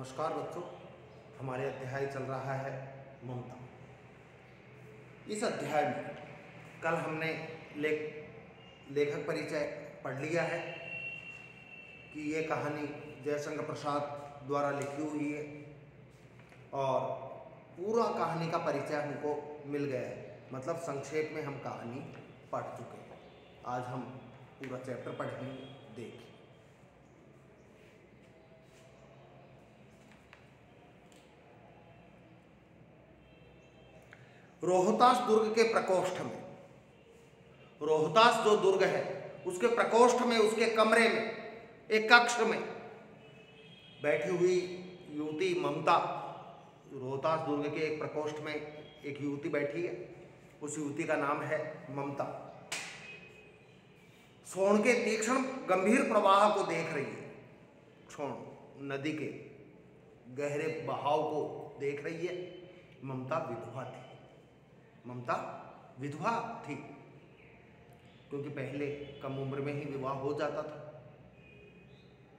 नमस्कार बच्चों, हमारे अध्याय चल रहा है ममता। इस अध्याय में कल हमने लेखक परिचय पढ़ लिया है कि ये कहानी जयशंकर प्रसाद द्वारा लिखी हुई है और पूरा कहानी का परिचय हमको मिल गया है। मतलब संक्षेप में हम कहानी पढ़ चुके हैं। आज हम पूरा चैप्टर पढ़ेंगे। देखिए, रोहतास दुर्ग के प्रकोष्ठ में, रोहतास जो दुर्ग है उसके प्रकोष्ठ में, उसके कमरे में, एक कक्ष में बैठी हुई युवती ममता। रोहतास दुर्ग के एक प्रकोष्ठ में एक युवती बैठी है। उस युवती का नाम है ममता। सोन के तीक्ष्ण गंभीर प्रवाह को देख रही है। सोन नदी के गहरे बहाव को देख रही है। ममता विधवा थी। ममता विधवा थी क्योंकि पहले कम उम्र में ही विवाह हो जाता था।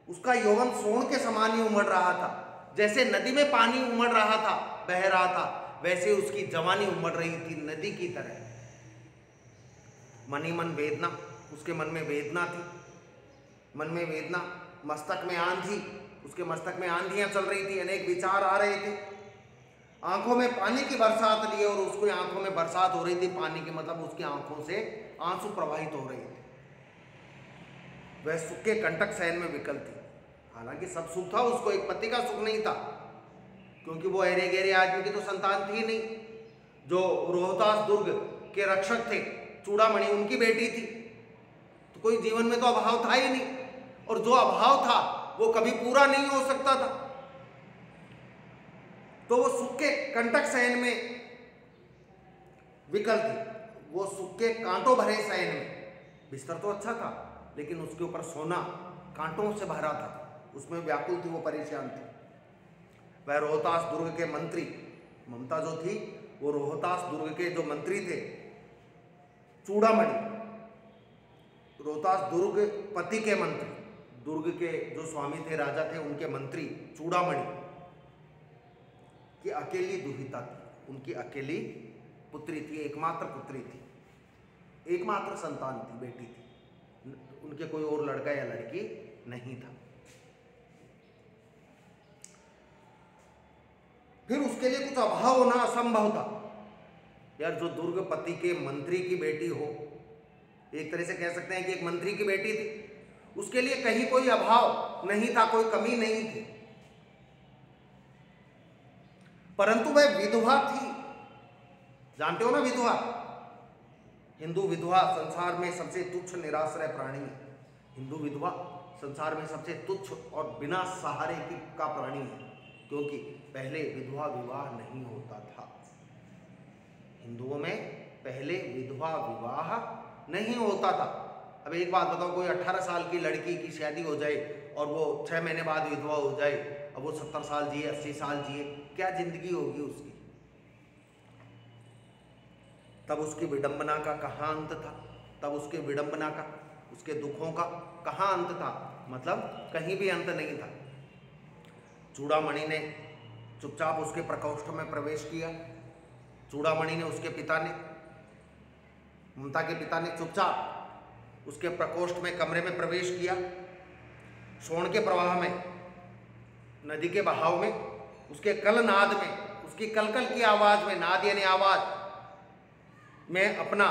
उसका यौवन सोन के समान ही उमड़ रहा था। जैसे नदी में पानी उमड़ रहा था, बह रहा था, वैसे उसकी जवानी उमड़ रही थी नदी की तरह। मन ही मन वेदना, उसके मन में वेदना थी। मन में वेदना, मस्तक में आंधी, उसके मस्तक में आंधियां चल रही थी। अनेक विचार आ रहे थे। आंखों में पानी की बरसात लिए और उसकी आंखों में बरसात हो रही थी। पानी के मतलब उसकी आंखों से आंसू प्रवाहित हो रहे थे। वह सुख के कंटक शयन में विकल थी। हालांकि सब सुख था, उसको एक पति का सुख नहीं था क्योंकि वो अरे गहरे आदमी की तो संतान थी नहीं। जो रोहतास दुर्ग के रक्षक थे चूड़ामणि, उनकी बेटी थी, तो कोई जीवन में तो अभाव था ही नहीं। और जो अभाव था वो कभी पूरा नहीं हो सकता था। तो वो सुख के कंटक शयन में विकल थी। वो सुख के कांटों भरे शयन में, बिस्तर तो अच्छा था लेकिन उसके ऊपर सोना कांटों से भरा था। उसमें व्याकुल थी, वो परेशान थी। वह रोहतास दुर्ग के मंत्री, ममता जो थी वो रोहतास दुर्ग के जो मंत्री थे चूड़ामणि, रोहतास दुर्ग पति के मंत्री, दुर्ग के जो स्वामी थे, राजा थे, उनके मंत्री चूड़ामणि की अकेली दुहिता थी। उनकी अकेली पुत्री थी, एकमात्र पुत्री थी, एकमात्र संतान थी, बेटी थी। उनके कोई और लड़का या लड़की नहीं था। फिर उसके लिए कुछ अभाव होना असंभव था। यार, जो दुर्ग पति के मंत्री की बेटी हो, एक तरह से कह सकते हैं कि एक मंत्री की बेटी थी, उसके लिए कहीं कोई अभाव नहीं था, कोई कमी नहीं थी। परंतु वह विधवा थी। जानते हो ना, विधवा, हिंदू विधवा संसार में सबसे तुच्छ निराश्रय प्राणी है। हिंदू विधवा संसार में सबसे तुच्छ और बिना सहारे का प्राणी है क्योंकि पहले विधवा विवाह नहीं होता था। हिंदुओं में पहले विधवा विवाह नहीं होता था। अब एक बात बताओ, कोई 18 साल की लड़की की शादी हो जाए और वो 6 महीने बाद विधवा हो जाए, अब वो 70 साल जिए, 80 साल जिए, क्या जिंदगी होगी उसकी? तब उसकी विडंबना का कहाँ अंत था? तब उसके विडंबना का, उसके दुखों का कहाँ अंत था? मतलब कहीं भी अंत नहीं था। चूड़ामणि ने चुपचाप उसके प्रकोष्ठ में प्रवेश किया। चूड़ामणि ने, उसके पिता ने, ममता के पिता ने चुपचाप उसके प्रकोष्ठ में, कमरे में प्रवेश किया। सोन के प्रवाह में, नदी के बहाव में, उसके कल नाद में, उसकी कलकल की आवाज में, नाद यानी आवाज में अपना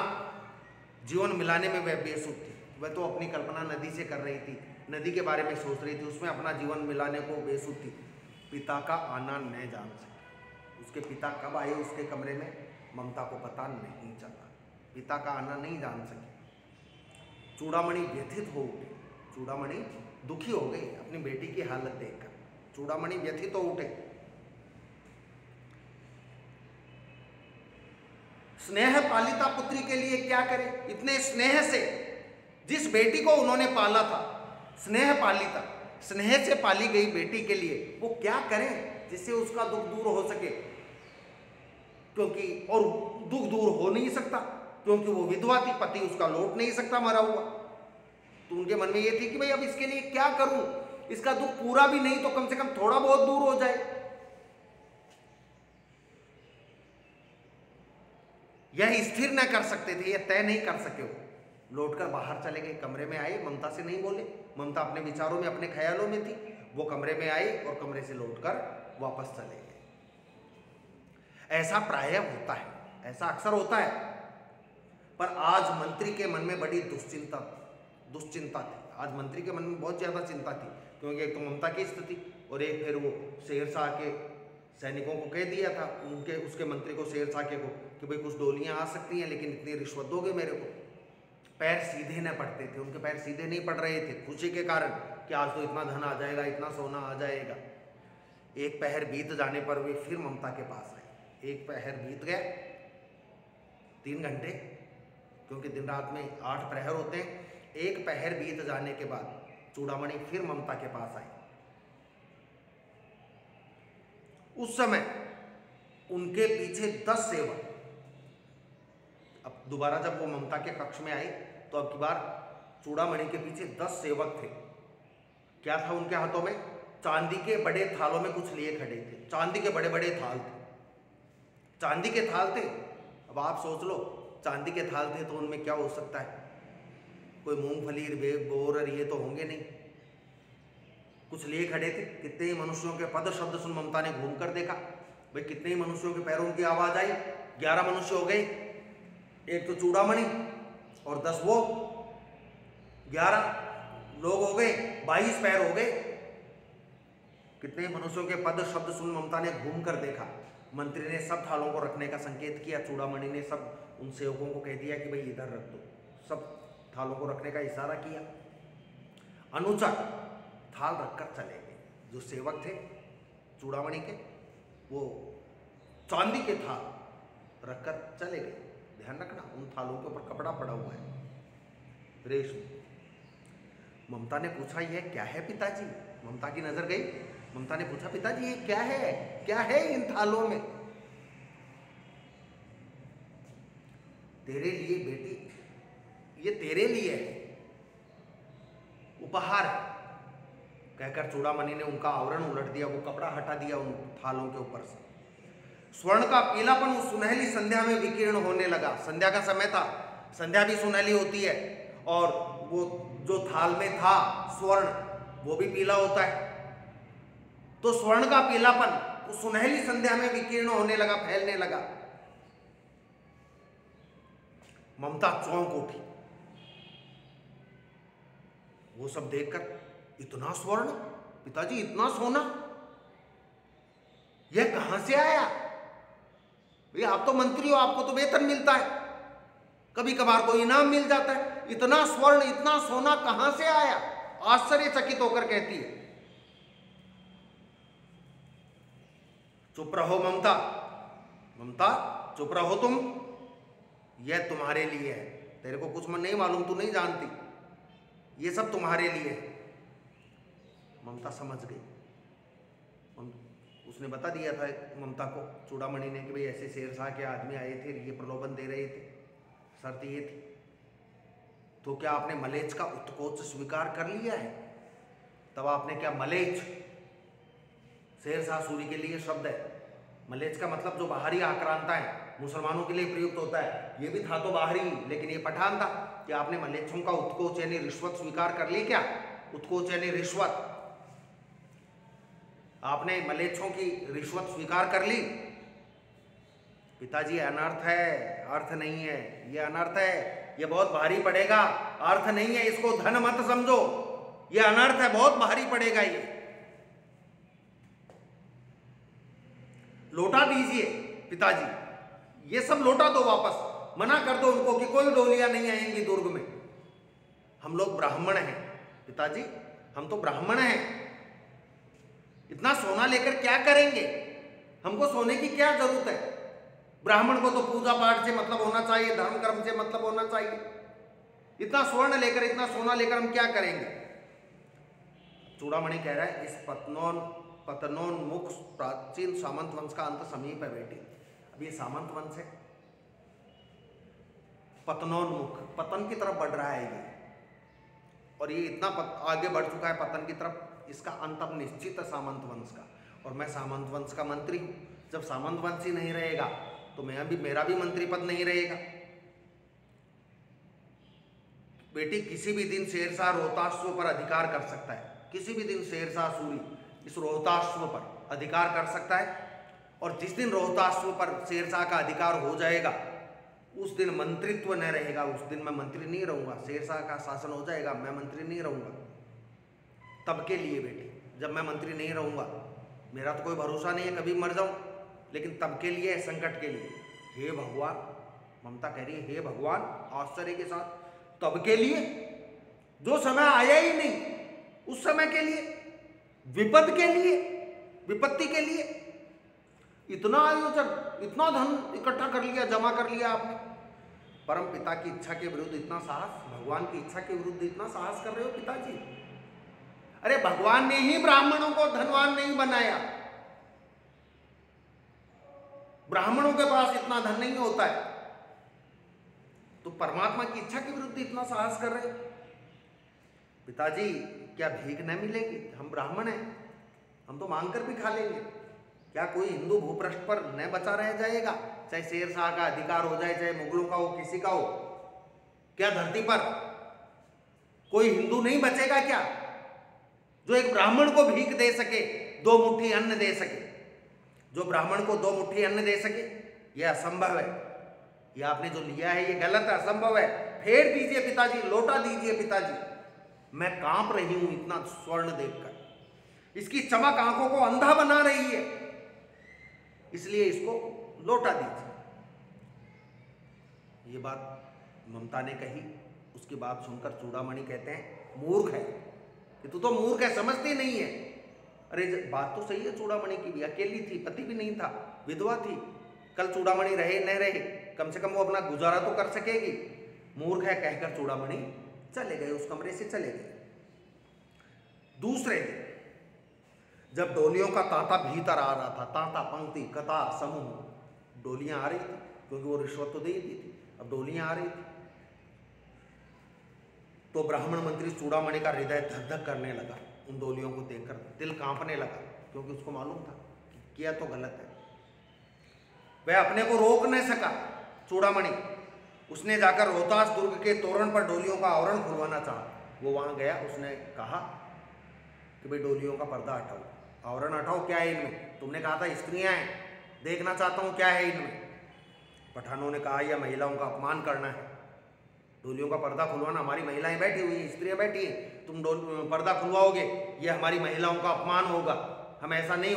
जीवन मिलाने में वह बेसुध थी। वह तो अपनी कल्पना नदी से कर रही थी, नदी के बारे में सोच रही थी, उसमें अपना जीवन मिलाने को बेसुध थी। पिता का आना न जान सके। उसके पिता कब आए उसके कमरे में, ममता को पता नहीं चला। पिता का आना नहीं जान सके। चूड़ामणि व्यथित हो उठे। चूड़ामणि दुखी हो गई अपनी बेटी की हालत देखकर। चूड़ामणि व्यथित हो उठे। स्नेह पालिता पुत्री के लिए क्या करे? इतने स्नेह से जिस बेटी को उन्होंने पाला था, स्नेह पालिता, स्नेह से पाली गई बेटी के लिए वो क्या करें जिससे उसका दुख दूर हो सके? क्योंकि और दुख दूर हो नहीं सकता क्योंकि वो विधवा थी, पति उसका लौट नहीं सकता, मरा हुआ। तो उनके मन में ये थी कि भाई अब इसके लिए क्या करूं, इसका दुख पूरा भी नहीं तो कम से कम थोड़ा बहुत दूर हो जाए। यह स्थिर न कर सकते थे, यह तय नहीं कर सके। वो लौटकर बाहर चले गए, कमरे में आए, ममता से नहीं बोले। ममता अपने विचारों में, अपने ख्यालों में थी। वो कमरे में आई और कमरे से लौटकर वापस चले गए। ऐसा प्रायः होता है, ऐसा अक्सर होता है। पर आज मंत्री के मन में बड़ी दुश्चिंता थी। आज मंत्री के मन में बहुत ज्यादा चिंता थी, क्योंकि एक तो ममता की स्थिति और एक फिर वो शेरशाह के सैनिकों को कह दिया था, उसके मंत्री को, शेरशाह के को, कि भाई कुछ डोलियां आ सकती हैं लेकिन इतनी रिश्वत दोगे मेरे को। पैर सीधे न पड़ते थे, उनके पैर सीधे नहीं पड़ रहे थे खुशी के कारण कि आज तो इतना धन आ जाएगा, इतना सोना आ जाएगा। एक पहर बीत जाने पर वे फिर ममता के पास आए। एक पहर बीत गया, 3 घंटे, क्योंकि दिन रात में 8 प्रहर होते हैं। एक पहर बीत जाने के बाद चूड़ामणि फिर ममता के पास आए। उस समय उनके पीछे 10 सेवक। अब दोबारा जब वो ममता के कक्ष में आई तो अब की बार चूड़ामणि के पीछे 10 सेवक थे। क्या था उनके हाथों में? चांदी के बड़े थालों में कुछ लिए खड़े थे। चांदी के बड़े बड़े थाल थे, चांदी के थाल थे। अब आप सोच लो, चांदी के थाल थे तो उनमें क्या हो सकता है? कोई मूंगफली, बोर ये तो होंगे नहीं। कुछ लिए खड़े थे। कितने ही मनुष्यों के पद शब्द सुन ममता ने घूम कर देखा। भाई कितने ही मनुष्यों के पैरों की आवाज आई। 11 मनुष्य हो गए, एक तो चूड़ामणि और 10 वो, 11 लोग हो गए, 22 पैर हो गए। कितने मनुष्यों के पद शब्द सुन ममता ने घूम कर देखा। मंत्री ने सब थालों को रखने का संकेत किया। चूड़ामणि ने सब उन सेवकों को कह दिया कि भाई इधर रख दो। सब थालों को रखने का इशारा किया। अनुचर थाल रखकर चले गए। जो सेवक थे चूड़ामणि के, वो चांदी के थाल रखकर चले गए। ध्यान रखना, उन थालों के ऊपर कपड़ा पड़ा हुआ है, रेशम। ममता ने पूछा, यह क्या है पिताजी? ममता की नजर गई। ममता ने पूछा, पिताजी ये क्या है? क्या है इन थालों में? तेरे लिए बेटी, ये तेरे लिए है, उपहार है, कहकर चूड़ामणि ने उनका आवरण उलट दिया। वो कपड़ा हटा दिया उन थालों के ऊपर से। स्वर्ण का पीलापन उस सुनहली संध्या में विकीर्ण होने लगा। संध्या का समय था, संध्या भी सुनहली होती है, और वो जो थाल में था स्वर्ण, वो भी पीला होता है। तो स्वर्ण का पीलापन उस सुनहली संध्या में विकीर्ण होने लगा, फैलने लगा। ममता चौंक उठी। वो सब देखकर, इतना स्वर्ण पिताजी, इतना सोना, यह कहां से आया? भैया आप तो मंत्री हो, आपको तो वेतन मिलता है, कभी कभार कोई इनाम मिल जाता है। इतना स्वर्ण, इतना सोना कहां से आया? आश्चर्यचकित होकर कहती है। चुप रहो ममता, ममता चुप रहो तुम, यह तुम्हारे लिए है। तेरे को कुछ मन नहीं मालूम, तू नहीं जानती, ये सब तुम्हारे लिए है। ममता समझ गई। उसने बता दिया था ममता को, चूड़ामणि ने, कि भाई ऐसे शेरशाह के आदमी आए थे, ये प्रलोभन दे रहे थे, शर्त ये थी। तो क्या आपने मलेच्छ का उत्कोच स्वीकार कर लिया है? तब आपने क्या, मलेच्छ शेरशाह सूरी के लिए शब्द है। मलेच्छ का मतलब जो बाहरी आक्रांता है, मुसलमानों के लिए प्रयुक्त होता है। ये भी था तो बाहरी, लेकिन ये पठान था। कि आपने मलेच्छों का उत्कोच यानी रिश्वत स्वीकार कर ली क्या? उत्कोच यानी रिश्वत, आपने मलेच्छों की रिश्वत स्वीकार कर ली? पिताजी अनर्थ है, अर्थ नहीं है, ये अनर्थ है, ये बहुत भारी पड़ेगा। अर्थ नहीं है, इसको धन मत समझो, ये अनर्थ है, बहुत भारी पड़ेगा। ये लौटा दीजिए पिताजी, ये सब लौटा दो वापस, मना कर दो उनको कि कोई डोलियां नहीं आएंगी दुर्ग में। हम लोग ब्राह्मण हैं पिताजी, हम तो ब्राह्मण हैं, इतना सोना लेकर क्या करेंगे? हमको सोने की क्या जरूरत है? ब्राह्मण को तो पूजा पाठ से मतलब होना चाहिए, धर्म कर्म से मतलब होना चाहिए। इतना स्वर्ण लेकर, इतना सोना लेकर हम क्या करेंगे? चूड़ामणि कह रहा है, इस पतनोन्मुख प्राचीन सामंत वंश का अंत समीप है बेटी। अब ये सामंत वंश है, पतनोन्मुख, पतन की तरफ बढ़ रहा है ये, और ये इतना आगे बढ़ चुका है पतन की तरफ, इसका अंत अब निश्चित है सामंत वंश का। और मैं सामंत वंश का मंत्री हूँ। जब सामंत वंश ही नहीं रहेगा तो मेरा भी मंत्री पद नहीं रहेगा। बेटी किसी भी दिन शेरशाह रोहताश्व पर अधिकार कर सकता है, किसी भी दिन शेरशाह सूरी इस रोहताश्व पर अधिकार कर सकता है, और जिस दिन रोहताश्व पर शेरशाह का अधिकार हो जाएगा उस दिन मंत्रित्व न रहेगा, उस दिन मैं मंत्री नहीं रहूँगा। शेरशाह का शासन हो जाएगा, मैं मंत्री नहीं रहूँगा। तब के लिए बेटी, जब मैं मंत्री नहीं रहूँगा, मेरा तो कोई भरोसा नहीं है, कभी मर जाऊँ, लेकिन तब के लिए, संकट के लिए। हे भगवान, ममता कह रही है, हे भगवान आश्चर्य के साथ, तब के लिए जो समय आया ही नहीं, उस समय के लिए, विपद के लिए, विपत्ति के लिए इतना आयोजन, इतना धन इकट्ठा कर लिया, जमा कर लिया आपने। परम पिता की इच्छा के विरुद्ध इतना साहस, भगवान की इच्छा के विरुद्ध इतना साहस कर रहे हो पिताजी। अरे भगवान ने ही ब्राह्मणों को धनवान नहीं बनाया, ब्राह्मणों के पास इतना धन नहीं होता है, तो परमात्मा की इच्छा के विरुद्ध इतना साहस कर रहे हो। पिताजी क्या भीख न मिलेगी? हम ब्राह्मण हैं, हम तो मांग कर भी खा लेंगे। क्या कोई हिंदू भूपृष्ठ पर न बचा रह जाएगा? चाहे शेरशाह का अधिकार हो जाए, चाहे मुगलों का हो, किसी का हो, क्या धरती पर कोई हिंदू नहीं बचेगा क्या जो एक ब्राह्मण को भीख दे सके, 2 मुट्ठी अन्न दे सके? जो ब्राह्मण को 2 मुट्ठी अन्न दे सके, यह असंभव है। यह आपने जो लिया है ये गलत है, असंभव है। फेर दीजिए पिताजी, लौटा दीजिए पिताजी। मैं कांप रही हूं इतना स्वर्ण देखकर, इसकी चमक आंखों को अंधा बना रही है, इसलिए इसको लौटा दीजिए। ये बात ममता ने कही। उसकी बात सुनकर चूड़ामणि कहते हैं, मूर्ख है कि तू तो मूर्ख है, समझती नहीं है। अरे बात तो सही है चूड़ामणि की भी, अकेली थी, पति भी नहीं था, विधवा थी। कल चूड़ामणि रहे न रहे, कम से कम वो अपना गुजारा तो कर सकेगी। मूर्ख है कहकर चूड़ामणि चले गए, उस कमरे से चले गए। दूसरे दिन जब डोलियों का तांता भीतर आ रहा था, तांता, पंक्ति, कतार, समूह, डोलियां आ रही थी, क्योंकि वो रिश्वत तो दे ही दी थी, अब डोलियां आ रही थी, तो ब्राह्मण मंत्री चूड़ामणि का हृदय धक धक करने लगा। उन डोलियों को देखकर दिल कांपने लगा, क्योंकि उसको मालूम था कि किया तो गलत है। वह अपने को रोक नहीं सका चूड़ामणि। उसने जाकर रोहतास दुर्ग के तोरण पर डोलियों का आवरण खुलवाना चाहा। वो वहां गया, उसने कहा कि भाई डोलियों का पर्दा हटाओ, आवरण हटाओ, क्या है इनमें? तुमने कहा था स्त्रियां हैं, देखना चाहता हूं क्या है इनमें। पठानों ने कहा यह महिलाओं का अपमान करना है, डोलियों का पर्दा खुलवाना, हमारी महिलाएं बैठी हुई हैं, स्त्रियां बैठी हैं, तुम पर्दा खुलवाओगे, यह हमारी महिलाओं का अपमान होगा, हम ऐसा नहीं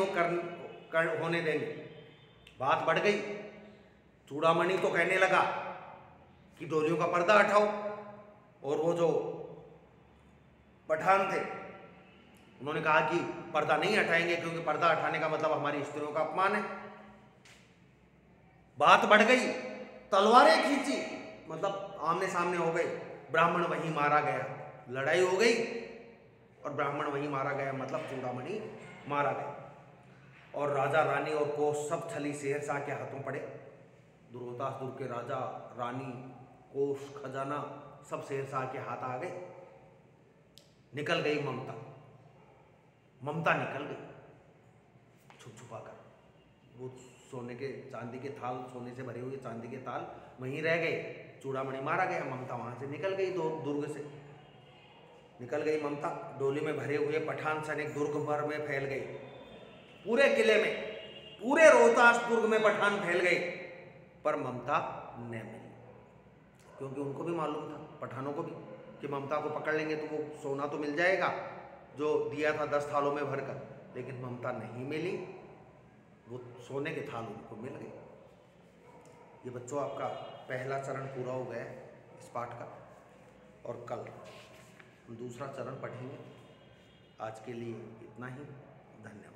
होने देंगे। बात बढ़ गई। चूड़ामणि तो कहने लगा कि डोलियों का पर्दा हटाओ, और वो जो पठान थे उन्होंने कहा कि पर्दा नहीं हटाएंगे, क्योंकि पर्दा हटाने का मतलब हमारी स्त्रियों का अपमान है। बात बढ़ गई, तलवारें खींची, मतलब आमने सामने हो गए। ब्राह्मण वहीं मारा गया, लड़ाई हो गई और ब्राह्मण वहीं मारा गया, मतलब चूड़ामणि मारा गया। और राजा, रानी और कोष सब छली शेरशाह के हाथों पड़े। रोहतास दुर्ग के राजा, रानी, कोष, खजाना सब शेरशाह के हाथ आ गए। निकल गई ममता, ममता निकल गई छुप छुपा कर। वो सोने के, चांदी के थाल, सोने से भरे हुए चांदी के ताल वहीं रह गए। चूड़ामणि मारा गया, ममता वहां से निकल गई, दुर्ग से निकल गई ममता। डोली में भरे हुए पठान सैनिक दुर्ग भर में फैल गए, पूरे किले में, पूरे रोहतास दुर्ग में पठान फैल गए, पर ममता न मिली। क्योंकि उनको भी मालूम था, पठानों को भी, कि ममता को पकड़ लेंगे तो वो सोना तो मिल जाएगा जो दिया था 10 थालों में भरकर, लेकिन ममता नहीं मिली, वो सोने के थाल उनको मिल गए। ये बच्चों आपका पहला चरण पूरा हो गया इस पाठ का, और कल हम दूसरा चरण पढ़ेंगे। आज के लिए इतना ही, धन्यवाद।